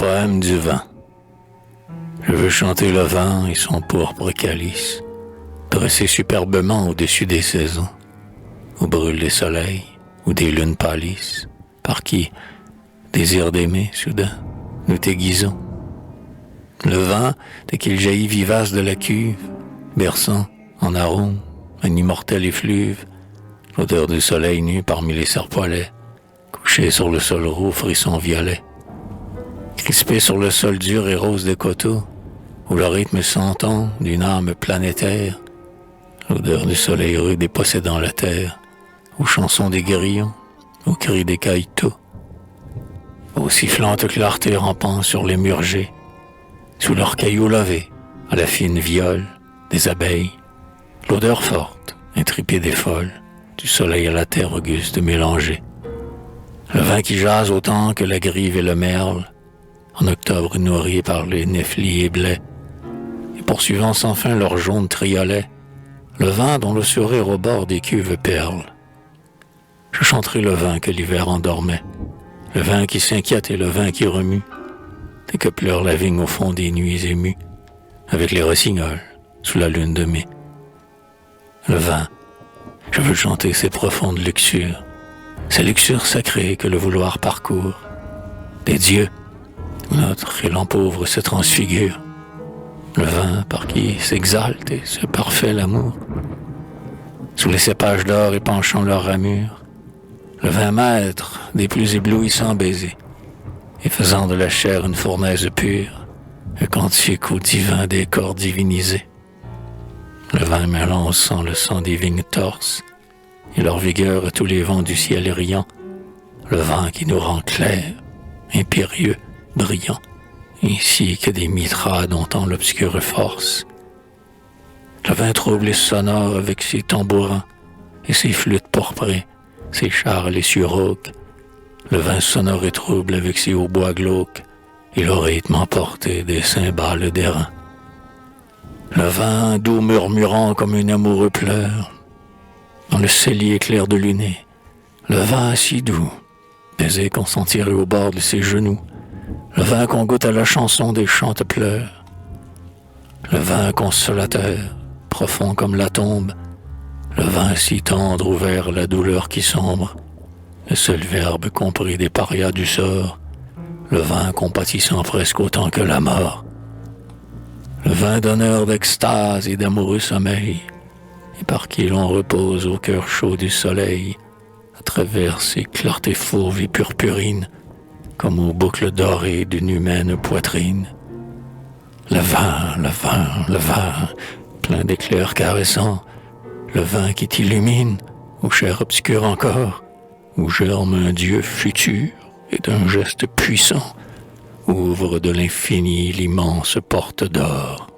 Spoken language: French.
poème du vent. Je veux chanter le vent et son pourpre calice, dressé superbement au-dessus des saisons, où brûlent les soleils, où des lunes pâlissent, par qui, désir d'aimer, soudain, nous t'aiguisons. Le vent, dès qu'il jaillit vivace de la cuve, berçant, en arôme, un immortel effluve, l'odeur du soleil nu parmi les serpoilets, couché sur le sol roux, frisson violet, crispé sur le sol dur et rose des coteaux, où le rythme s'entend d'une âme planétaire, l'odeur du soleil rude dépossédant la terre, aux chansons des grillons, aux cris des caïtos, aux sifflantes clartés rampant sur les murgés, sous leurs cailloux lavés, à la fine viole des abeilles, l'odeur forte, intrépide et folle, du soleil à la terre auguste mélangée. Le vin qui jase autant que la grive et le merle, en octobre nourri par les néflis et blés, et poursuivant sans fin leur jaune triolet, le vin dont le sourire au bord des cuves perle. Je chanterai le vin que l'hiver endormait, le vin qui s'inquiète et le vin qui remue, dès que pleure la vigne au fond des nuits émues, avec les rossignols sous la lune de mai. Le vin, je veux chanter ces profondes luxures, ces luxures sacrées que le vouloir parcourt, des dieux où notre élan pauvre se transfigure, le vin par qui s'exalte et se parfait l'amour, sous les cépages d'or épanchant leurs ramures, le vin maître des plus éblouissants baisers, et faisant de la chair une fournaise pure, un cantique au divin des corps divinisés. Le vin mêlant sang le sang des vignes torses, et leur vigueur à tous les vents du ciel riant, le vin qui nous rend clairs, impérieux, brillants, ainsi que des mitras dont on l'obscure force. Le vin trouble et sonore avec ses tambourins et ses flûtes pourprées, ses charles et cieux rauques, le vin sonore et trouble avec ses hautbois glauques et le rythme emporté des cymbales d'airain. Le vin doux murmurant comme un amoureux pleure, dans le cellier clair de luné, le vin si doux, baiser qu'on sentirait au bord de ses genoux, le vin qu'on goûte à la chanson des chantes pleurs, le vin consolateur, profond comme la tombe, le vin si tendre ouvert à la douleur qui sombre, le seul verbe compris des parias du sort, le vin compatissant presque autant que la mort, le vin d'honneur d'extase et d'amoureux sommeil, et par qui l'on repose au cœur chaud du soleil, à travers ses clartés fauves et purpurines, comme aux boucles dorées d'une humaine poitrine. Le vin, le vin, le vin, plein d'éclairs caressants, le vin qui t'illumine, aux chairs obscures encore, où germe un Dieu futur et d'un geste puissant, ouvre de l'infini l'immense porte d'or.